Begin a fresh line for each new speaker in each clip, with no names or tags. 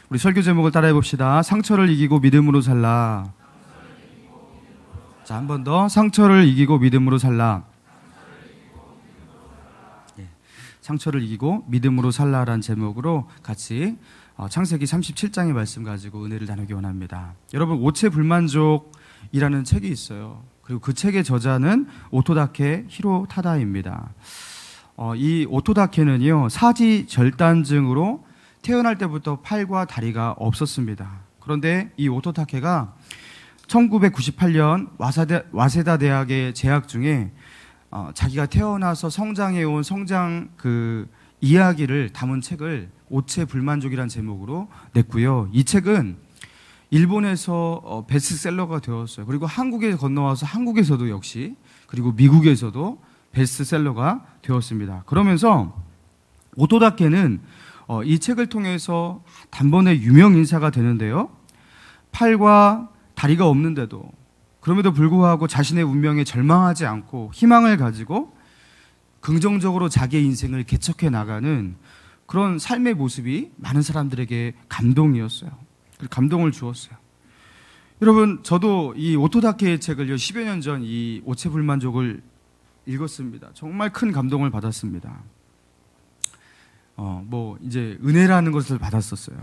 우리 설교 제목을 따라해 봅시다. 상처를 이기고 믿음으로 살라. 자, 한 번 더. 상처를 이기고 믿음으로 살라. 상처를 이기고 믿음으로 살라라는 제목으로 같이 창세기 37장의 말씀 가지고 은혜를 나누기 원합니다. 여러분, 오체불만족이라는 책이 있어요. 그리고 그 책의 저자는 오토다케 히로타다입니다. 이 오토다케는요, 사지절단증으로 태어날 때부터 팔과 다리가 없었습니다. 그런데 이 오토다케가 1998년 와세다 대학에 재학 중에 자기가 태어나서 성장해온 성장 이야기를 담은 책을 오체불만족이라는 제목으로 냈고요. 이 책은 일본에서 베스트셀러가 되었어요. 그리고 한국에 건너와서 한국에서도 역시, 그리고 미국에서도 베스트셀러가 되었습니다. 그러면서 오토다케는 이 책을 통해서 단번에 유명 인사가 되는데요. 팔과 다리가 없는데도, 그럼에도 불구하고 자신의 운명에 절망하지 않고 희망을 가지고 긍정적으로 자기의 인생을 개척해 나가는 그런 삶의 모습이 많은 사람들에게 감동이었어요. 감동을 주었어요. 여러분, 저도 이 오토다케의 책을요, 10여 년 전 이 오체불만족을 읽었습니다. 정말 큰 감동을 받았습니다. 이제 은혜라는 것을 받았었어요.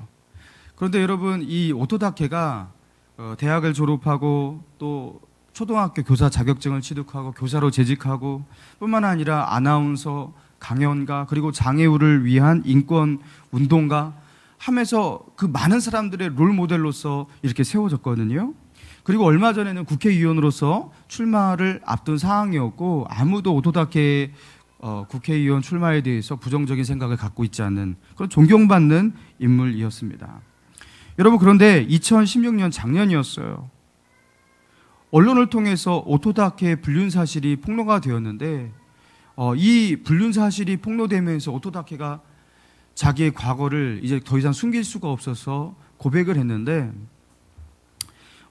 그런데 여러분, 이 오토다케가 대학을 졸업하고 또 초등학교 교사 자격증을 취득하고 교사로 재직하고 뿐만 아니라 아나운서, 강연가, 그리고 장애우를 위한 인권 운동가 하면서 그 많은 사람들의 롤모델로서 이렇게 세워졌거든요. 그리고 얼마 전에는 국회의원으로서 출마를 앞둔 상황이었고, 아무도 오토다케 국회의원 출마에 대해서 부정적인 생각을 갖고 있지 않는 그런 존경받는 인물이었습니다. 여러분, 그런데 2016년 작년이었어요. 언론을 통해서 오토다케의 불륜 사실이 폭로가 되었는데, 이 불륜 사실이 폭로되면서 오토다케가 자기의 과거를 이제 더 이상 숨길 수가 없어서 고백을 했는데,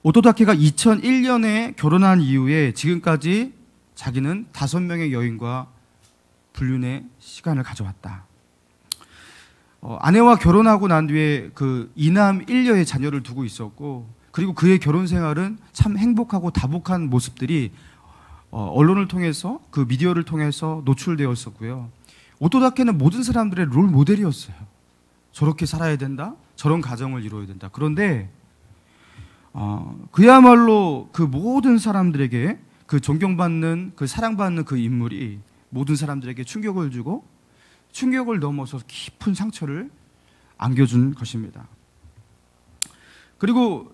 오토다케가 2001년에 결혼한 이후에 지금까지 자기는 5명의 여인과 불륜의 시간을 가져왔다. 아내와 결혼하고 난 뒤에 그 이남 1녀의 자녀를 두고 있었고, 그리고 그의 결혼 생활은 참 행복하고 다복한 모습들이 언론을 통해서, 그 미디어를 통해서 노출되었었고요. 오토다케는 모든 사람들의 롤 모델이었어요. 저렇게 살아야 된다, 저런 가정을 이루어야 된다. 그런데 그야말로 그 모든 사람들에게 그 존경받는, 그 사랑받는 그 인물이 모든 사람들에게 충격을 주고 충격을 넘어서 깊은 상처를 안겨준 것입니다. 그리고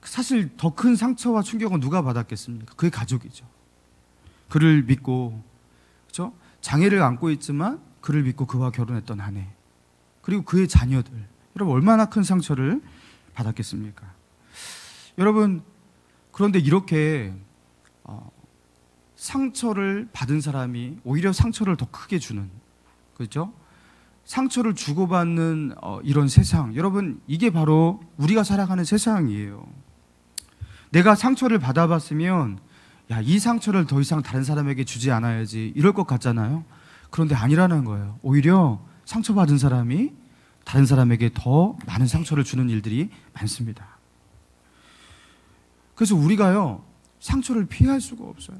사실 더 큰 상처와 충격은 누가 받았겠습니까? 그의 가족이죠. 그를 믿고, 그렇죠? 장애를 안고 있지만 그를 믿고 그와 결혼했던 아내, 그리고 그의 자녀들, 여러분 얼마나 큰 상처를 받았겠습니까? 여러분, 그런데 이렇게 상처를 받은 사람이 오히려 상처를 더 크게 주는, 그렇죠? 상처를 주고받는 이런 세상, 여러분, 이게 바로 우리가 살아가는 세상이에요. 내가 상처를 받아봤으면 이 상처를 더 이상 다른 사람에게 주지 않아야지, 이럴 것 같잖아요. 그런데 아니라는 거예요. 오히려 상처받은 사람이 다른 사람에게 더 많은 상처를 주는 일들이 많습니다. 그래서 우리가요, 상처를 피할 수가 없어요.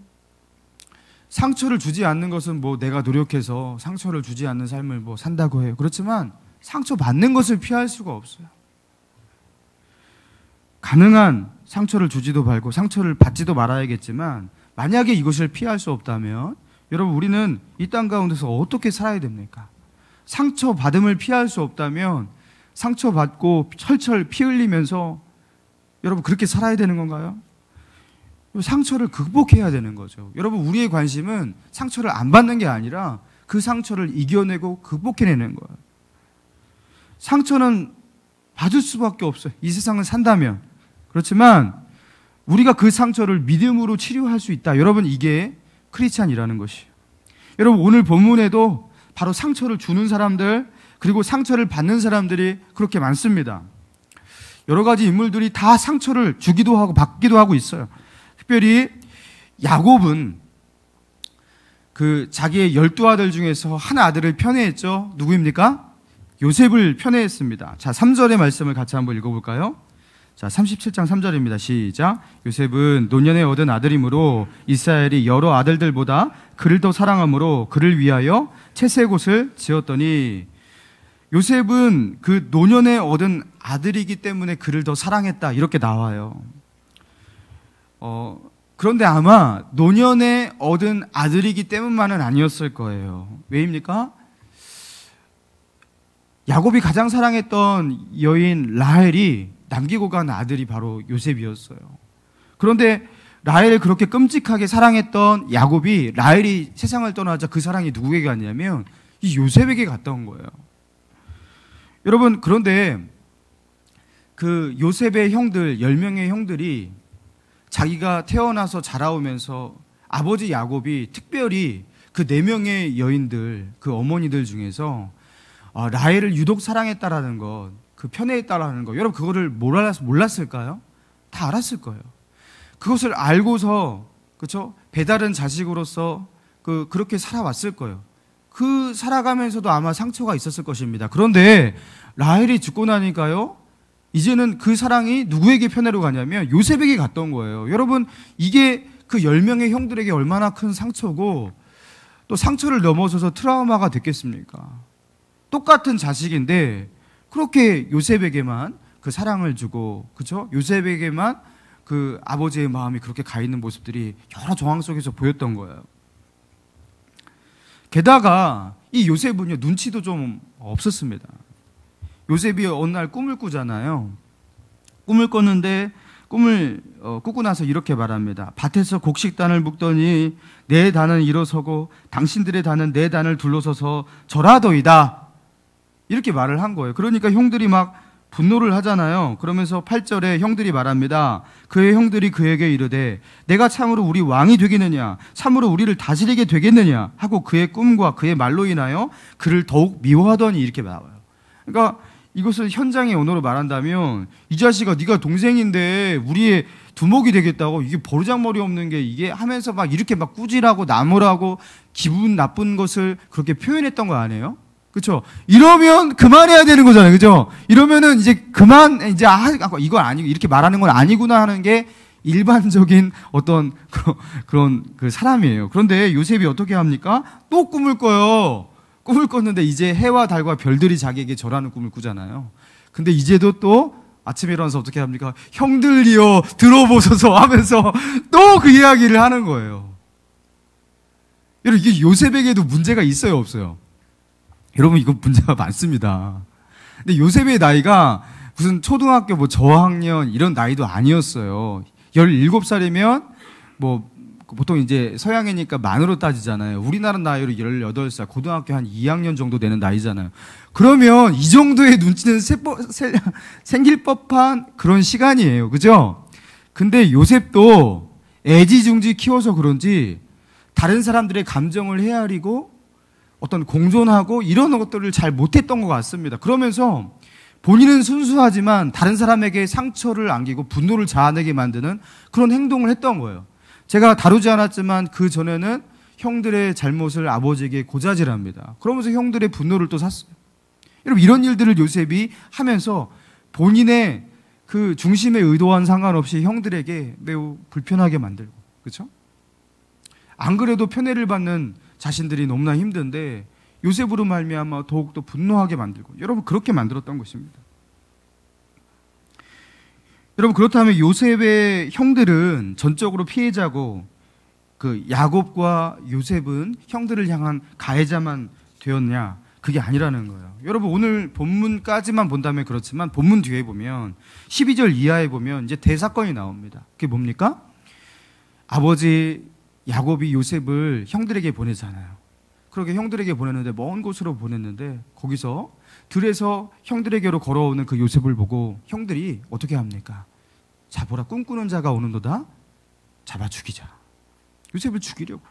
상처를 주지 않는 것은 내가 노력해서 상처를 주지 않는 삶을 산다고 해요. 그렇지만 상처 받는 것을 피할 수가 없어요. 가능한 상처를 주지도 말고 상처를 받지도 말아야겠지만, 만약에 이것을 피할 수 없다면 여러분, 우리는 이 땅 가운데서 어떻게 살아야 됩니까? 상처받음을 피할 수 없다면 상처받고 철철 피 흘리면서 여러분 그렇게 살아야 되는 건가요? 상처를 극복해야 되는 거죠. 여러분, 우리의 관심은 상처를 안 받는 게 아니라 그 상처를 이겨내고 극복해내는 거예요. 상처는 받을 수밖에 없어요. 이 세상을 산다면. 그렇지만 우리가 그 상처를 믿음으로 치료할 수 있다. 여러분, 이게 크리스찬이라는 것이에요. 여러분, 오늘 본문에도 바로 상처를 주는 사람들, 그리고 상처를 받는 사람들이 그렇게 많습니다. 여러 가지 인물들이 다 상처를 주기도 하고 받기도 하고 있어요. 특별히 야곱은 그 자기의 12아들 중에서 한 아들을 편애했죠. 누구입니까? 요셉을 편애했습니다. 자, 3절의 말씀을 같이 한번 읽어볼까요? 자, 37장 3절입니다. 시작. 요셉은 노년에 얻은 아들이므로 이스라엘이 여러 아들들보다 그를 더 사랑하므로 그를 위하여 채색옷을 지었더니, 요셉은 그 노년에 얻은 아들이기 때문에 그를 더 사랑했다, 이렇게 나와요. 그런데 아마 노년에 얻은 아들이기 때문만은 아니었을 거예요. 왜입니까? 야곱이 가장 사랑했던 여인 라헬이 남기고 간 아들이 바로 요셉이었어요. 그런데 라헬을 그렇게 끔찍하게 사랑했던 야곱이 라헬이 세상을 떠나자 그 사랑이 누구에게 갔냐면 이 요셉에게 갔던 거예요. 여러분, 그런데 그 요셉의 형들, 10명의 형들이 자기가 태어나서 자라오면서 아버지 야곱이 특별히 그 4명의 여인들, 그 어머니들 중에서 라헬을 유독 사랑했다라는 것, 그 편애했다라는 것, 여러분 그거를 몰랐을까요? 다 알았을 거예요. 그것을 알고서, 그렇죠? 배다른 자식으로서 그렇게 살아왔을 거예요. 그 살아가면서도 아마 상처가 있었을 것입니다. 그런데 라헬이 죽고 나니까요, 이제는 그 사랑이 누구에게 편애로 가냐면 요셉에게 갔던 거예요. 여러분, 이게 그 10명의 형들에게 얼마나 큰 상처고, 또 상처를 넘어서서 트라우마가 됐겠습니까? 똑같은 자식인데 그렇게 요셉에게만 그 사랑을 주고, 그렇죠? 요셉에게만 그 아버지의 마음이 그렇게 가 있는 모습들이 여러 정황 속에서 보였던 거예요. 게다가 이 요셉은요, 눈치도 좀 없었습니다. 요셉이 어느 날 꿈을 꾸잖아요. 꿈을 꿨는데 꿈을 꾸고 나서 이렇게 말합니다. 밭에서 곡식단을 묶더니 내 단은 일어서고 당신들의 단은 내 단을 둘러서서 절하더이다, 이렇게 말을 한 거예요. 그러니까 형들이 막 분노를 하잖아요. 그러면서 8절에 형들이 말합니다. 그의 형들이 그에게 이르되 내가 참으로 우리 왕이 되겠느냐, 참으로 우리를 다스리게 되겠느냐 하고 그의 꿈과 그의 말로 인하여 그를 더욱 미워하더니, 이렇게 나와요. 그러니까 이것을 현장의 언어로 말한다면 이 자식아, 네가 동생인데 우리의 두목이 되겠다고, 이게 버르장머리 없는 게 이게 하면서 막 이렇게 막 꾸질하고 나무라고 기분 나쁜 것을 그렇게 표현했던 거 아니에요? 그렇죠? 이러면 그만해야 되는 거잖아요. 그렇죠? 이러면은 이제 그만, 이제 이건 아니고 이렇게 말하는 건 아니구나 하는 게 일반적인 어떤 그런 그 사람이에요. 그런데 요셉이 어떻게 합니까? 또 꿈을 꿔요. 꿈을 꿨는데 이제 해와 달과 별들이 자기에게 절하는 꿈을 꾸잖아요. 근데 이제도 또 아침에 일어나서 어떻게 합니까? 형들이여 들어보소서 하면서 또 그 이야기를 하는 거예요. 여러분, 이게 요셉에게도 문제가 있어요, 없어요? 여러분, 이거 문제가 많습니다. 근데 요셉의 나이가 무슨 초등학교 뭐 저학년 이런 나이도 아니었어요. 17살이면 뭐 보통 이제 서양이니까 만으로 따지잖아요. 우리나라 나이로 18살, 고등학교 한 2학년 정도 되는 나이잖아요. 그러면 이 정도의 눈치는 생길 법한 그런 시간이에요. 그죠? 근데 요셉도 애지중지 키워서 그런지 다른 사람들의 감정을 헤아리고 어떤 공존하고 이런 것들을 잘 못했던 것 같습니다. 그러면서 본인은 순수하지만 다른 사람에게 상처를 안기고 분노를 자아내게 만드는 그런 행동을 했던 거예요. 제가 다루지 않았지만 그 전에는 형들의 잘못을 아버지에게 고자질합니다. 그러면서 형들의 분노를 또 샀어요. 여러분, 이런 일들을 요셉이 하면서 본인의 그 중심에 의도와는 상관없이 형들에게 매우 불편하게 만들고, 그렇죠? 안 그래도 편애를 받는 자신들이 너무나 힘든데 요셉으로 말미암아 더욱더 분노하게 만들고, 여러분 그렇게 만들었던 것입니다. 여러분, 그렇다면 요셉의 형들은 전적으로 피해자고 그 야곱과 요셉은 형들을 향한 가해자만 되었냐? 그게 아니라는 거예요. 여러분, 오늘 본문까지만 본다면 그렇지만 본문 뒤에 보면 12절 이하에 보면 이제 대사건이 나옵니다. 그게 뭡니까? 아버지 야곱이 요셉을 형들에게 보내잖아요. 그렇게 형들에게 보냈는데 먼 곳으로 보냈는데 거기서 들에서 형들에게로 걸어오는 그 요셉을 보고 형들이 어떻게 합니까? 자, 보라, 꿈꾸는 자가 오는도다. 잡아 죽이자. 요셉을 죽이려고.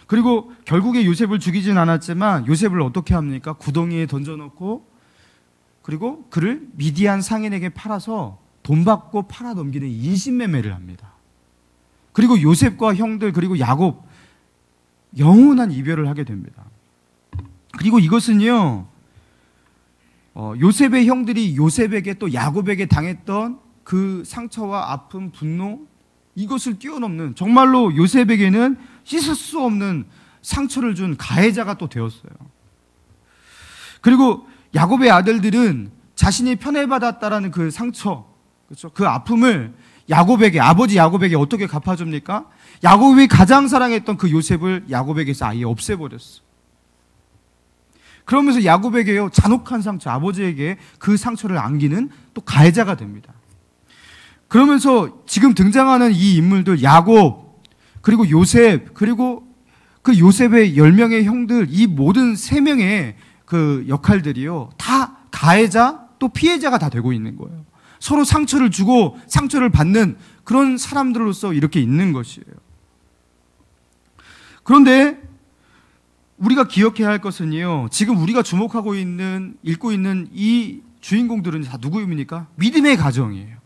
그리고 결국에 요셉을 죽이진 않았지만 요셉을 어떻게 합니까? 구덩이에 던져놓고 그리고 그를 미디안 상인에게 팔아서 돈 받고 팔아 넘기는 인신매매를 합니다. 그리고 요셉과 형들 그리고 야곱 영원한 이별을 하게 됩니다. 그리고 이것은요, 요셉의 형들이 요셉에게 또 야곱에게 당했던 그 상처와 아픔, 분노, 이것을 뛰어넘는, 정말로 요셉에게는 씻을 수 없는 상처를 준 가해자가 또 되었어요. 그리고 야곱의 아들들은 자신이 편애받았다라는 그 상처, 그렇죠? 그 아픔을 야곱에게, 아버지 야곱에게 어떻게 갚아줍니까? 야곱이 가장 사랑했던 그 요셉을 야곱에게서 아예 없애버렸어. 그러면서 야곱에게요, 잔혹한 상처, 아버지에게 그 상처를 안기는 또 가해자가 됩니다. 그러면서 지금 등장하는 이 인물들, 야곱, 그리고 요셉, 그리고 그 요셉의 10명의 형들, 이 모든 3명의 그 역할들이요, 다 가해자 또 피해자가 다 되고 있는 거예요. 서로 상처를 주고 상처를 받는 그런 사람들로서 이렇게 있는 것이에요. 그런데 우리가 기억해야 할 것은요, 지금 우리가 주목하고 있는, 읽고 있는 이 주인공들은 다 누구입니까? 믿음의 가정이에요.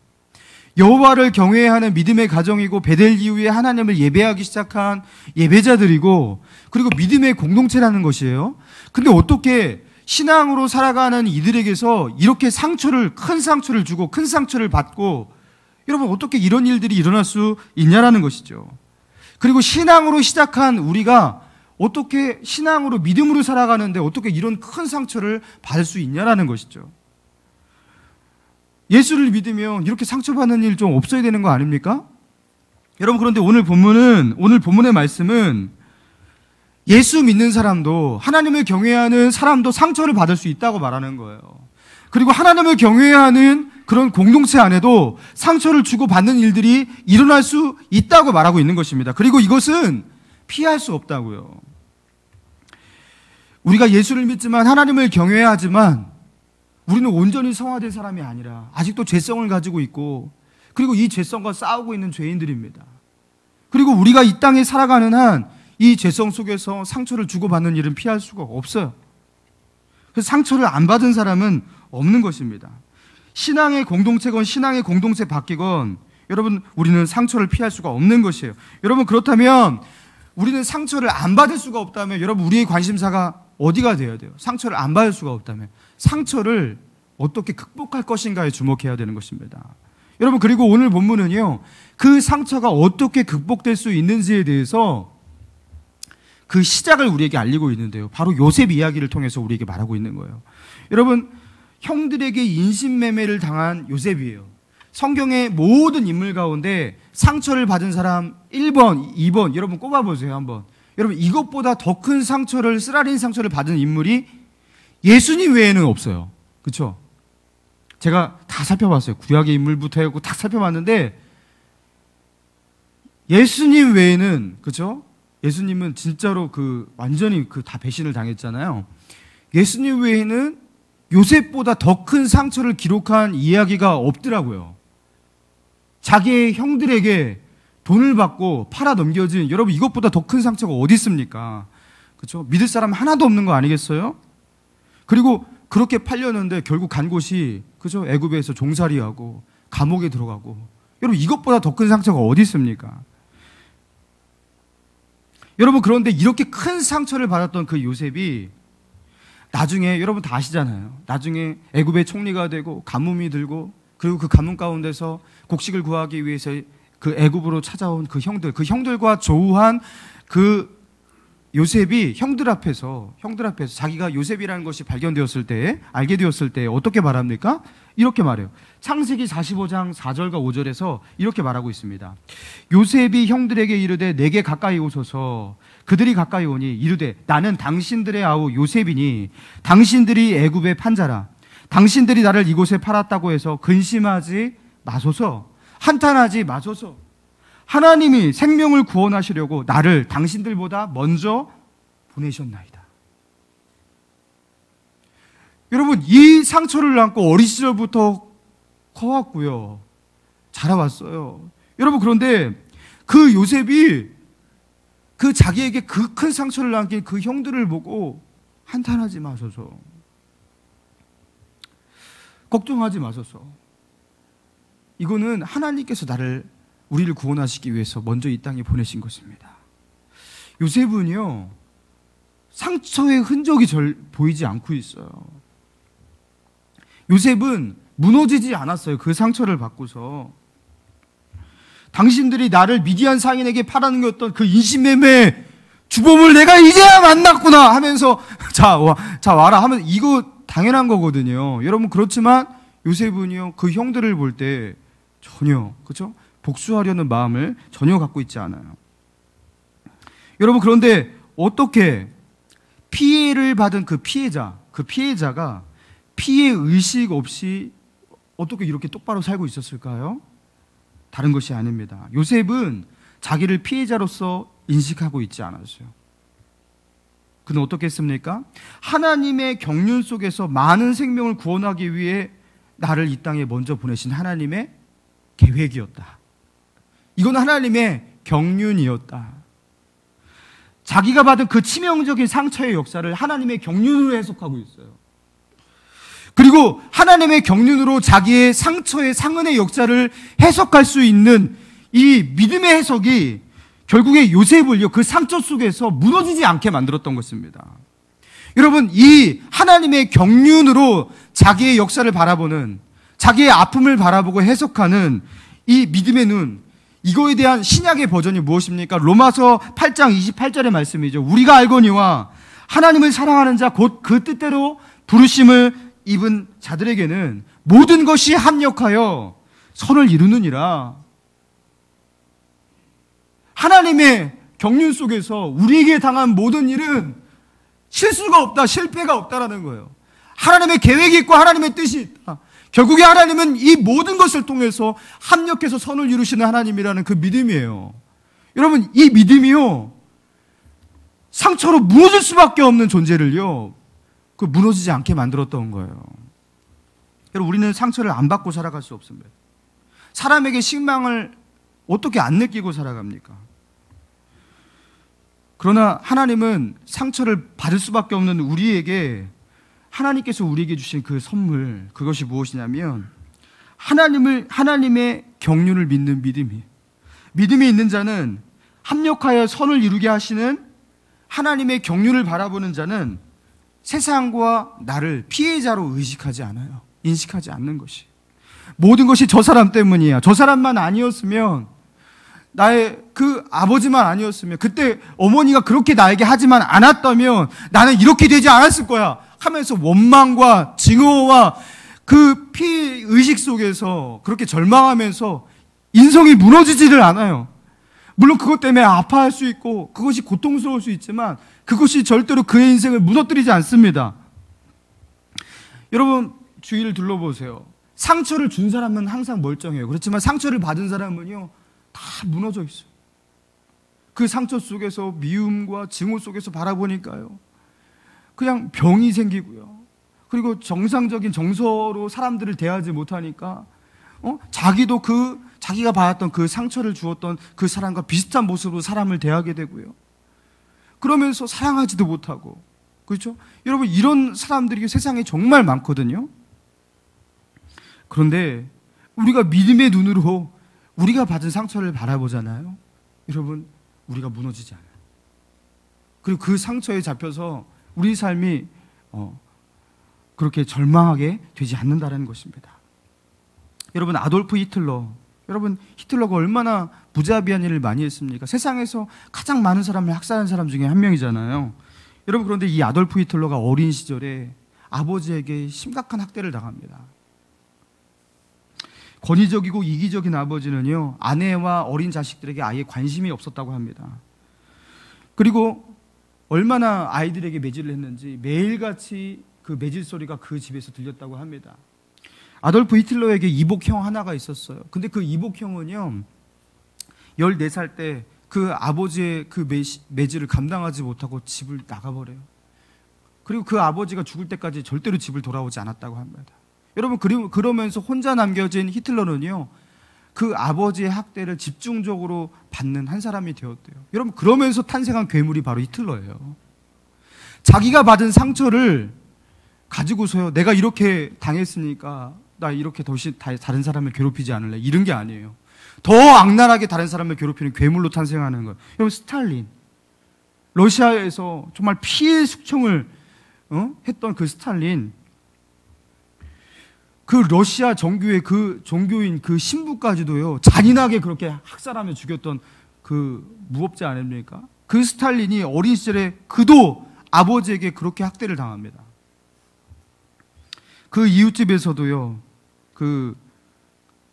여호와를 경외하는 믿음의 가정이고, 베델 이후에 하나님을 예배하기 시작한 예배자들이고, 그리고 믿음의 공동체라는 것이에요. 근데 어떻게 신앙으로 살아가는 이들에게서 이렇게 상처를, 큰 상처를 주고 큰 상처를 받고, 여러분 어떻게 이런 일들이 일어날 수 있냐라는 것이죠. 그리고 신앙으로 시작한 우리가 어떻게 신앙으로, 믿음으로 살아가는데 어떻게 이런 큰 상처를 받을 수 있냐라는 것이죠. 예수를 믿으면 이렇게 상처받는 일 좀 없어야 되는 거 아닙니까? 여러분, 그런데 오늘 본문의 말씀은 예수 믿는 사람도, 하나님을 경외하는 사람도 상처를 받을 수 있다고 말하는 거예요. 그리고 하나님을 경외하는 그런 공동체 안에도 상처를 주고받는 일들이 일어날 수 있다고 말하고 있는 것입니다. 그리고 이것은 피할 수 없다고요. 우리가 예수를 믿지만, 하나님을 경외하지만 우리는 온전히 성화된 사람이 아니라 아직도 죄성을 가지고 있고, 그리고 이 죄성과 싸우고 있는 죄인들입니다. 그리고 우리가 이 땅에 살아가는 한 이 죄성 속에서 상처를 주고받는 일은 피할 수가 없어요. 그래서 상처를 안 받은 사람은 없는 것입니다. 신앙의 공동체건 신앙의 공동체 바뀌건, 여러분, 우리는 상처를 피할 수가 없는 것이에요. 여러분, 그렇다면 우리는 상처를 안 받을 수가 없다면, 여러분, 우리의 관심사가 어디가 되어야 돼요? 상처를 안 받을 수가 없다면 상처를 어떻게 극복할 것인가에 주목해야 되는 것입니다. 여러분, 그리고 오늘 본문은요, 그 상처가 어떻게 극복될 수 있는지에 대해서 그 시작을 우리에게 알리고 있는데요, 바로 요셉 이야기를 통해서 우리에게 말하고 있는 거예요. 여러분, 형들에게 인신매매를 당한 요셉이에요. 성경의 모든 인물 가운데 상처를 받은 사람 1번, 2번, 여러분 꼽아보세요 한번. 여러분, 이것보다 더 큰 상처를, 쓰라린 상처를 받은 인물이 예수님 외에는 없어요. 그렇죠? 제가 다 살펴봤어요. 구약의 인물부터 해고 다 살펴봤는데, 예수님 외에는, 그렇죠? 예수님은 진짜로 완전히 다 배신을 당했잖아요. 예수님 외에는 요셉보다 더 큰 상처를 기록한 이야기가 없더라고요. 자기의 형들에게 돈을 받고 팔아 넘겨진, 여러분, 이것보다 더 큰 상처가 어디 있습니까? 그렇죠? 믿을 사람 하나도 없는 거 아니겠어요? 그리고 그렇게 팔렸는데 결국 간 곳이, 그죠? 애굽에서 종살이하고 감옥에 들어가고, 여러분, 이것보다 더 큰 상처가 어디 있습니까? 여러분, 그런데 이렇게 큰 상처를 받았던 그 요셉이 나중에, 여러분 다 아시잖아요. 나중에 애굽의 총리가 되고 가뭄이 들고, 그리고 그 가뭄 가운데서 곡식을 구하기 위해서 그 애굽으로 찾아온 그 형들과 조우한 그 요셉이 형들 앞에서 자기가 요셉이라는 것이 발견되었을 때, 알게 되었을 때 어떻게 말합니까? 이렇게 말해요. 창세기 45장 4절과 5절에서 이렇게 말하고 있습니다. 요셉이 형들에게 이르되 내게 가까이 오소서. 그들이 가까이 오니 이르되 나는 당신들의 아우 요셉이니 당신들이 애굽의 판자라. 당신들이 나를 이곳에 팔았다고 해서 근심하지 마소서. 한탄하지 마소서. 하나님이 생명을 구원하시려고 나를 당신들보다 먼저 보내셨나이다. 여러분, 이 상처를 안고 어린 시절부터 커왔고요, 자라왔어요. 여러분, 그런데 그 요셉이 그 자기에게 그 큰 상처를 안긴 그 형들을 보고 한탄하지 마소서, 걱정하지 마소서. 이거는 하나님께서 우리를 구원하시기 위해서 먼저 이 땅에 보내신 것입니다. 요셉은요, 상처의 흔적이 보이지 않고 있어요. 요셉은 무너지지 않았어요. 그 상처를 받고서. 당신들이 나를 미디안 상인에게 팔아는 게 어떤 그 인신매매 주범을 내가 이제야 만났구나 하면서 자 와라 하면 이거 당연한 거거든요. 여러분, 그렇지만 요셉은요, 그 형들을 볼 때 전혀, 그렇죠? 복수하려는 마음을 전혀 갖고 있지 않아요. 여러분, 그런데 어떻게 피해를 받은 그 피해자가 피해 의식 없이 어떻게 이렇게 똑바로 살고 있었을까요? 다른 것이 아닙니다. 요셉은 자기를 피해자로서 인식하고 있지 않았어요. 그는 어떻게 했습니까? 하나님의 경륜 속에서 많은 생명을 구원하기 위해 나를 이 땅에 먼저 보내신 하나님의 계획이었다. 이건 하나님의 경륜이었다. 자기가 받은 그 치명적인 상처의 역사를 하나님의 경륜으로 해석하고 있어요. 그리고 하나님의 경륜으로 자기의 상처의 상흔의 역사를 해석할 수 있는 이 믿음의 해석이 결국에 요셉을요, 그 상처 속에서 무너지지 않게 만들었던 것입니다. 여러분, 이 하나님의 경륜으로 자기의 역사를 바라보는, 자기의 아픔을 바라보고 해석하는 이 믿음의 눈, 이거에 대한 신약의 버전이 무엇입니까? 로마서 8장 28절의 말씀이죠. 우리가 알거니와 하나님을 사랑하는 자 곧 그 뜻대로 부르심을 입은 자들에게는 모든 것이 합력하여 선을 이루느니라. 하나님의 경륜 속에서 우리에게 당한 모든 일은 실수가 없다, 실패가 없다라는 거예요. 하나님의 계획이 있고 하나님의 뜻이 있다. 결국에 하나님은 이 모든 것을 통해서 합력해서 선을 이루시는 하나님이라는 그 믿음이에요. 여러분, 이 믿음이요, 상처로 무너질 수밖에 없는 존재를요, 그 무너지지 않게 만들었던 거예요. 여러분, 우리는 상처를 안 받고 살아갈 수 없습니다. 사람에게 실망을 어떻게 안 느끼고 살아갑니까? 그러나 하나님은 상처를 받을 수밖에 없는 우리에게, 하나님께서 우리에게 주신 그 선물, 그것이 무엇이냐면 하나님의 경륜을 믿는 믿음이에요. 믿음이 있는 자는 합력하여 선을 이루게 하시는 하나님의 경륜을 바라보는 자는 세상과 나를 피해자로 의식하지 않아요. 인식하지 않는 것이. 모든 것이 저 사람 때문이야. 저 사람만 아니었으면, 나의 그 아버지만 아니었으면, 그때 어머니가 그렇게 나에게 하지만 않았다면 나는 이렇게 되지 않았을 거야 하면서 원망과 증오와 그 피의식 속에서 그렇게 절망하면서 인성이 무너지지를 않아요. 물론 그것 때문에 아파할 수 있고 그것이 고통스러울 수 있지만 그것이 절대로 그의 인생을 무너뜨리지 않습니다. 여러분, 주위를 둘러보세요. 상처를 준 사람은 항상 멀쩡해요. 그렇지만 상처를 받은 사람은요, 다 무너져 있어요. 그 상처 속에서 미움과 증오 속에서 바라보니까요, 그냥 병이 생기고요. 그리고 정상적인 정서로 사람들을 대하지 못하니까 자기도 자기가 받았던 그 상처를 주었던 그 사람과 비슷한 모습으로 사람을 대하게 되고요. 그러면서 사랑하지도 못하고, 그렇죠? 여러분, 이런 사람들이 세상에 정말 많거든요. 그런데 우리가 믿음의 눈으로 우리가 받은 상처를 바라보잖아요. 여러분, 우리가 무너지지 않아요. 그리고 그 상처에 잡혀서 우리 삶이 그렇게 절망하게 되지 않는다는 것입니다. 여러분, 아돌프 히틀러, 여러분, 히틀러가 얼마나 무자비한 일을 많이 했습니까? 세상에서 가장 많은 사람을 학살한 사람 중에 한 명이잖아요. 여러분, 그런데 이 아돌프 히틀러가 어린 시절에 아버지에게 심각한 학대를 당합니다. 권위적이고 이기적인 아버지는요, 아내와 어린 자식들에게 아예 관심이 없었다고 합니다. 그리고 얼마나 아이들에게 매질을 했는지 매일같이 그 매질 소리가 그 집에서 들렸다고 합니다. 아돌프 히틀러에게 이복형 하나가 있었어요. 근데 그 이복형은요, 14살 때 그 아버지의 그 매질을 감당하지 못하고 집을 나가버려요. 그리고 그 아버지가 죽을 때까지 절대로 집을 돌아오지 않았다고 합니다. 여러분, 그러면서 혼자 남겨진 히틀러는요, 그 아버지의 학대를 집중적으로 받는 한 사람이 되었대요. 여러분, 그러면서 탄생한 괴물이 바로 히틀러예요. 자기가 받은 상처를 가지고서요, 내가 이렇게 당했으니까 나 이렇게 다른 사람을 괴롭히지 않을래, 이런 게 아니에요. 더 악랄하게 다른 사람을 괴롭히는 괴물로 탄생하는 거예요. 여러분, 스탈린, 러시아에서 정말 피해 숙청을 했던 그 스탈린, 그 러시아 정교의 그 종교인 그 신부까지도요, 잔인하게 그렇게 학살하며 죽였던 그 무법자 아닙니까? 그 스탈린이 어린 시절에 그도 아버지에게 그렇게 학대를 당합니다. 그 이웃집에서도요, 그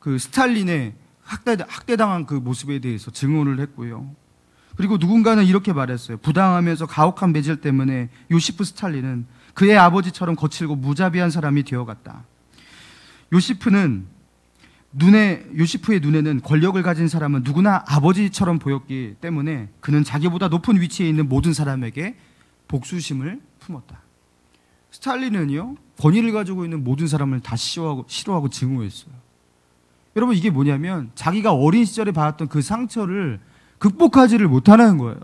스탈린의 학대당한 그 모습에 대해서 증언을 했고요. 그리고 누군가는 이렇게 말했어요. 부당하면서 가혹한 매질 때문에 요시프 스탈린은 그의 아버지처럼 거칠고 무자비한 사람이 되어갔다. 요시프의 눈에는 권력을 가진 사람은 누구나 아버지처럼 보였기 때문에 그는 자기보다 높은 위치에 있는 모든 사람에게 복수심을 품었다. 스탈린은요, 권위를 가지고 있는 모든 사람을 다 싫어하고 증오했어요. 여러분, 이게 뭐냐면 자기가 어린 시절에 받았던 그 상처를 극복하지를 못하는 거예요.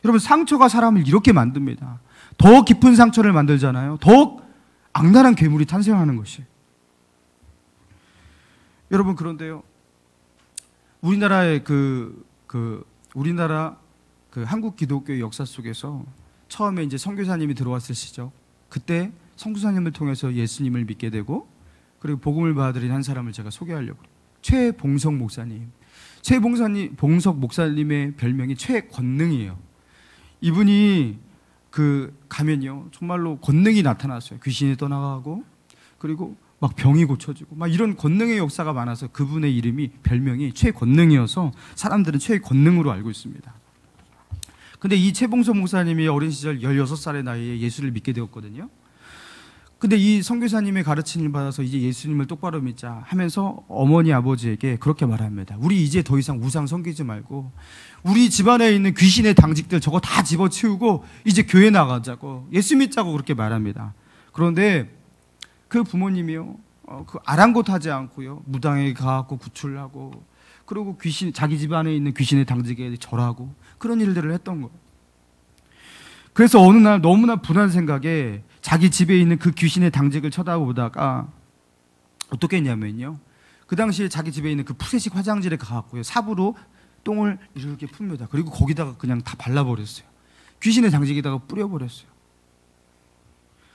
여러분, 상처가 사람을 이렇게 만듭니다. 더 깊은 상처를 만들잖아요. 더 악랄한 괴물이 탄생하는 것이. 여러분, 그런데요, 우리나라의 우리나라 한국 기독교의 역사 속에서 처음에 이제 선교사님이 들어왔을 시절, 그때 선교사님을 통해서 예수님을 믿게 되고, 그리고 복음을 받아들인 한 사람을 제가 소개하려고 해요. 최봉석 목사님. 봉석 목사님의 별명이 최권능이에요. 이분이 가면요, 정말로 권능이 나타났어요. 귀신이 떠나가고, 그리고 막 병이 고쳐지고, 막 이런 권능의 역사가 많아서 그분의 별명이 최권능이어서 사람들은 최권능으로 알고 있습니다. 근데 이 최봉석 목사님이 어린 시절 16살의 나이에 예수를 믿게 되었거든요. 근데 이 선교사님의 가르침을 받아서 이제 예수님을 똑바로 믿자 하면서 어머니 아버지에게 그렇게 말합니다. 우리 이제 더 이상 우상 섬기지 말고 우리 집안에 있는 귀신의 당직들 저거 다 집어치우고 이제 교회 나가자고, 예수 믿자고 그렇게 말합니다. 그런데 그 부모님이요, 아랑곳하지 않고요, 무당에게 가고 구출하고, 그리고 자기 집안에 있는 귀신의 당직에 절하고 그런 일들을 했던 거예요. 그래서 어느 날 너무나 분한 생각에 자기 집에 있는 그 귀신의 당직을 쳐다보다가 어떻게 했냐면요, 그 당시에 자기 집에 있는 그 푸세식 화장실에 가갖고요, 삽으로 똥을 이렇게 풉니다. 그리고 거기다가 그냥 다 발라버렸어요. 귀신의 당직에다가 뿌려버렸어요.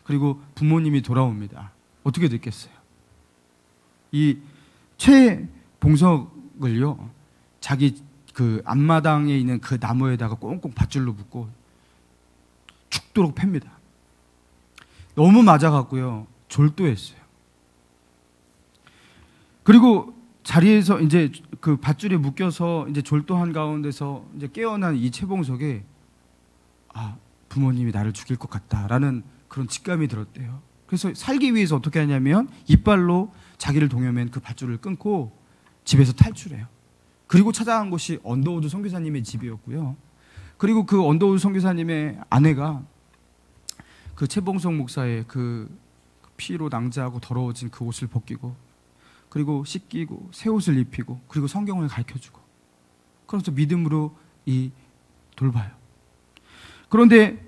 그리고 부모님이 돌아옵니다. 어떻게 됐겠어요? 이 최봉석을요, 자기 그 앞마당에 있는 그 나무에다가 꽁꽁 밧줄로 묶고 죽도록 팹니다. 너무 맞아갖고요, 졸도했어요. 그리고 자리에서 이제 그 밧줄에 묶여서 이제 졸도한 가운데서 이제 깨어난 이 최봉석에 부모님이 나를 죽일 것 같다라는 그런 직감이 들었대요. 그래서 살기 위해서 어떻게 하냐면 이빨로 자기를 동여맨 그 밧줄을 끊고 집에서 탈출해요. 그리고 찾아간 곳이 언더우드 선교사님의 집이었고요. 그리고 그 언더우드 선교사님의 아내가 그 최봉석 목사의 그 피로 낭자하고 더러워진 그 옷을 벗기고, 그리고 새 옷을 입히고, 그리고 성경을 가르쳐주고, 그러면서 믿음으로 돌봐요. 그런데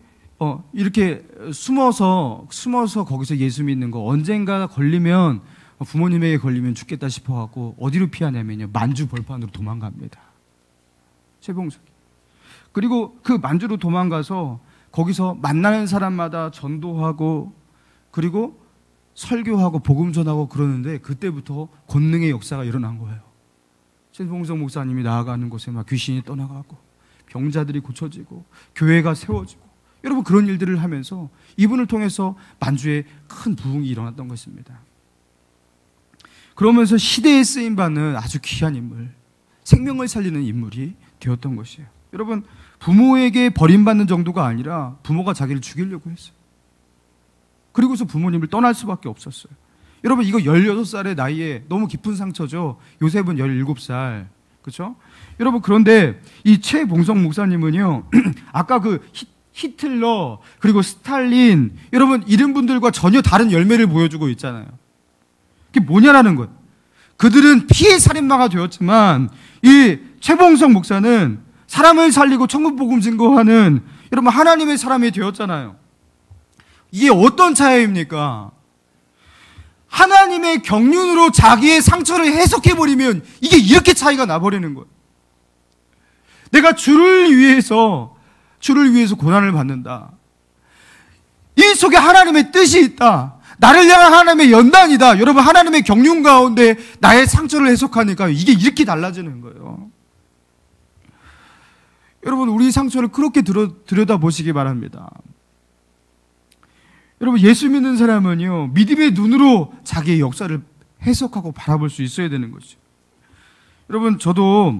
이렇게 숨어서 거기서 예수 믿는 거, 언젠가 걸리면, 부모님에게 걸리면 죽겠다 싶어갖고 어디로 피하냐면요, 만주 벌판으로 도망갑니다. 최봉석이. 그리고 그 만주로 도망가서 거기서 만나는 사람마다 전도하고, 그리고 설교하고 복음 전하고 그러는데, 그때부터 권능의 역사가 일어난 거예요. 최봉석 목사님이 나아가는 곳에 막 귀신이 떠나가고, 병자들이 고쳐지고, 교회가 세워지고, 여러분 그런 일들을 하면서 이분을 통해서 만주에 큰 부흥이 일어났던 것입니다. 그러면서 시대에 쓰임받는 아주 귀한 인물, 생명을 살리는 인물이 되었던 것이에요. 여러분, 부모에게 버림받는 정도가 아니라 부모가 자기를 죽이려고 했어요. 그리고서 부모님을 떠날 수밖에 없었어요. 여러분, 이거 16살의 나이에 너무 깊은 상처죠. 요셉은 17살. 그렇죠? 여러분, 그런데 이 최봉석 목사님은요, 아까 그 히틀러, 그리고 스탈린, 여러분 이런 분들과 전혀 다른 열매를 보여주고 있잖아요. 그게 뭐냐라는 거예요. 그들은 피해 살인마가 되었지만 이 최봉석 목사는 사람을 살리고 천국 복음 증거하는, 여러분, 하나님의 사람이 되었잖아요. 이게 어떤 차이입니까? 하나님의 경륜으로 자기의 상처를 해석해버리면 이게 이렇게 차이가 나버리는 거예요. 내가 주를 위해서 고난을 받는다. 이 속에 하나님의 뜻이 있다. 나를 향한 하나님의 연단이다. 여러분, 하나님의 경륜 가운데 나의 상처를 해석하니까 이게 이렇게 달라지는 거예요. 여러분, 우리 상처를 그렇게 들여다보시기 바랍니다. 여러분, 예수 믿는 사람은요, 믿음의 눈으로 자기의 역사를 해석하고 바라볼 수 있어야 되는 거죠. 여러분, 저도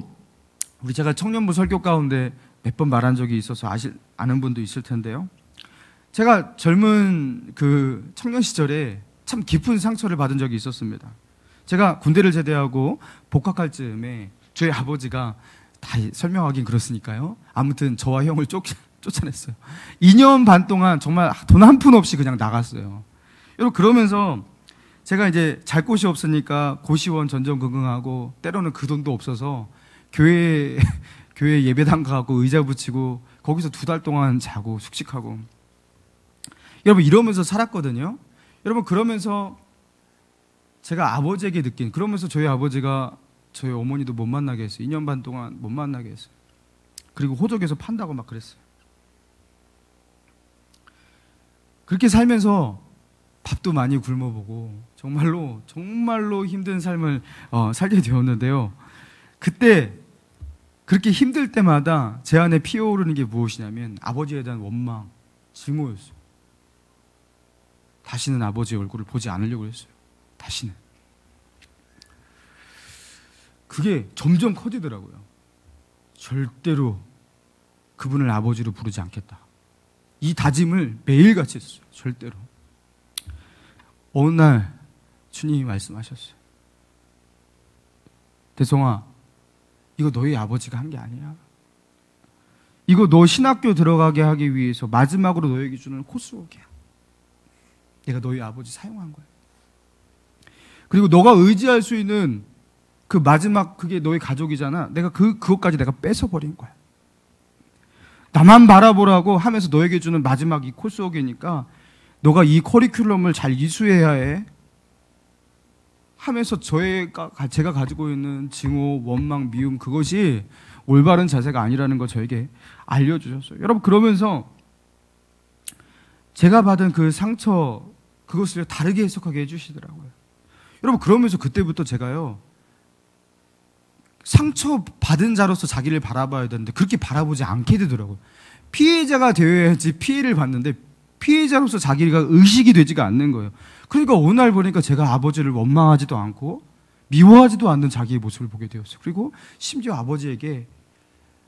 제가 청년부 설교 가운데 몇 번 말한 적이 있어서 아는 분도 있을 텐데요. 제가 젊은 그 청년 시절에 참 깊은 상처를 받은 적이 있었습니다. 제가 군대를 제대하고 복학할 즈음에 저희 아버지가, 다 설명하긴 그렇으니까요, 아무튼 저와 형을 쫓아냈어요. 2년 반 동안 정말 돈 한 푼 없이 그냥 나갔어요. 여러분, 그러면서 제가 이제 잘 곳이 없으니까 고시원 전전긍긍하고, 때로는 그 돈도 없어서 교회 예배당 가고 의자 붙이고 거기서 2달 동안 자고 숙식하고, 여러분, 이러면서 살았거든요. 여러분, 그러면서 제가 아버지에게 그러면서 저희 아버지가 저희 어머니도 못 만나게 했어요. 2년 반 동안 못 만나게 했어요. 그리고 호적에서 판다고 막 그랬어요. 그렇게 살면서 밥도 많이 굶어보고 정말로 힘든 삶을 살게 되었는데요. 그때 그렇게 힘들 때마다 제 안에 피어오르는 게 무엇이냐면 아버지에 대한 원망, 증오였어요. 다시는 아버지의 얼굴을 보지 않으려고 했어요. 다시는. 그게 점점 커지더라고요. 절대로 그분을 아버지로 부르지 않겠다. 이 다짐을 매일같이 했어요. 절대로. 어느 날 주님이 말씀하셨어요. 대성아, 이거 너희 아버지가 한 게 아니야. 이거 너 신학교 들어가게 하기 위해서 마지막으로 너에게 주는 코스웍이야. 내가 너희 아버지 사용한 거야. 그리고 너가 의지할 수 있는 그 마지막, 그게 너의 가족이잖아. 내가 그것까지 내가 뺏어버린 거야. 나만 바라보라고 하면서 너에게 주는 마지막 이 코스웍이니까 너가 이 커리큘럼을 잘 이수해야 해 하면서 제가 가지고 있는 증오, 원망, 미움, 그것이 올바른 자세가 아니라는 걸 저에게 알려주셨어요. 여러분, 그러면서 제가 받은 그 상처, 그것을 다르게 해석하게 해주시더라고요. 여러분, 그러면서 그때부터 제가요, 상처받은 자로서 자기를 바라봐야 되는데 그렇게 바라보지 않게 되더라고요. 피해자가 되어야지 피해를 받는데 피해자로서 자기가 의식이 되지가 않는 거예요. 그러니까 어느 날 보니까 제가 아버지를 원망하지도 않고 미워하지도 않는 자기의 모습을 보게 되었어요. 그리고 심지어 아버지에게,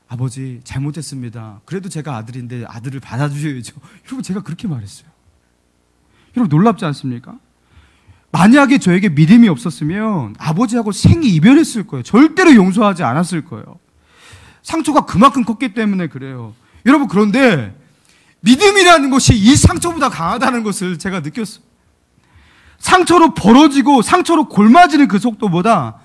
아버지 잘못했습니다. 그래도 제가 아들인데 아들을 받아주셔야죠. 여러분, 제가 그렇게 말했어요. 여러분, 놀랍지 않습니까? 만약에 저에게 믿음이 없었으면 아버지하고 생이별했을 거예요. 절대로 용서하지 않았을 거예요. 상처가 그만큼 컸기 때문에 그래요. 여러분, 그런데 믿음이라는 것이 이 상처보다 강하다는 것을 제가 느꼈어요. 상처로 벌어지고 상처로 골마지는 그 속도보다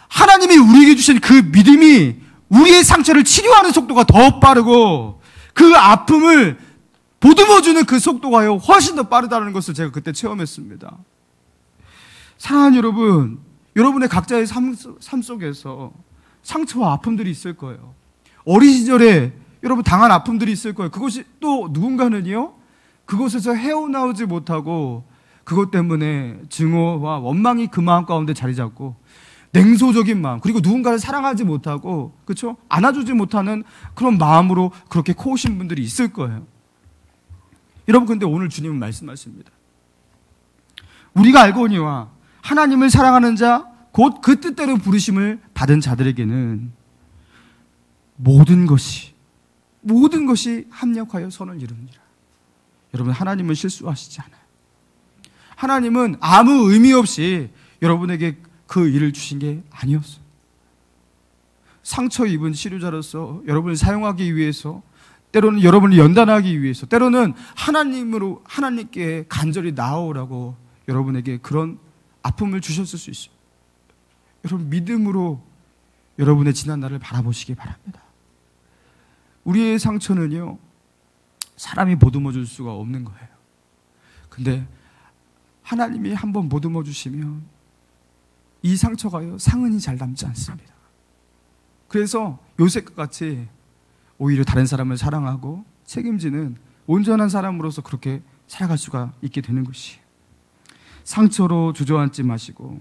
하나님이 우리에게 주신 그 믿음이 우리의 상처를 치료하는 속도가 더 빠르고 그 아픔을 보듬어주는 그 속도가요, 훨씬 더 빠르다는 것을 제가 그때 체험했습니다. 사랑하는 여러분, 여러분의 각자의 삶 속에서 상처와 아픔들이 있을 거예요. 어린 시절에 여러분 당한 아픔들이 있을 거예요. 그것이 또 누군가는요, 그곳에서 헤어나오지 못하고 그것 때문에 증오와 원망이 그 마음 가운데 자리 잡고 냉소적인 마음, 그리고 누군가를 사랑하지 못하고, 그렇죠? 안아주지 못하는 그런 마음으로 그렇게 커오신 분들이 있을 거예요. 여러분, 근데 오늘 주님은 말씀하십니다. 우리가 알거니와 하나님을 사랑하는 자, 곧 그 뜻대로 부르심을 받은 자들에게는 모든 것이 합력하여 선을 이루느니라. 여러분, 하나님은 실수하시지 않아요. 하나님은 아무 의미 없이 여러분에게 그 일을 주신 게 아니었어요. 상처 입은 치료자로서 여러분을 사용하기 위해서, 때로는 여러분을 연단하기 위해서, 때로는 하나님께 간절히 나아오라고 여러분에게 그런 아픔을 주셨을 수 있어요. 여러분, 믿음으로 여러분의 지난 날을 바라보시기 바랍니다. 우리의 상처는요, 사람이 보듬어 줄 수가 없는 거예요. 근데 하나님이 한번 보듬어 주시면 이 상처가요, 상흔이 잘 남지 않습니다. 그래서 요셉과 같이 오히려 다른 사람을 사랑하고 책임지는 온전한 사람으로서 그렇게 살아갈 수가 있게 되는 것이에요. 상처로 주저앉지 마시고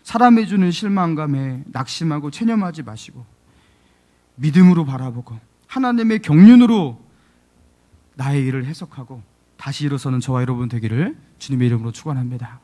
사람이 주는 실망감에 낙심하고 체념하지 마시고 믿음으로 바라보고 하나님의 경륜으로 나의 일을 해석하고 다시 일어서는 저와 여러분 되기를 주님의 이름으로 축원합니다.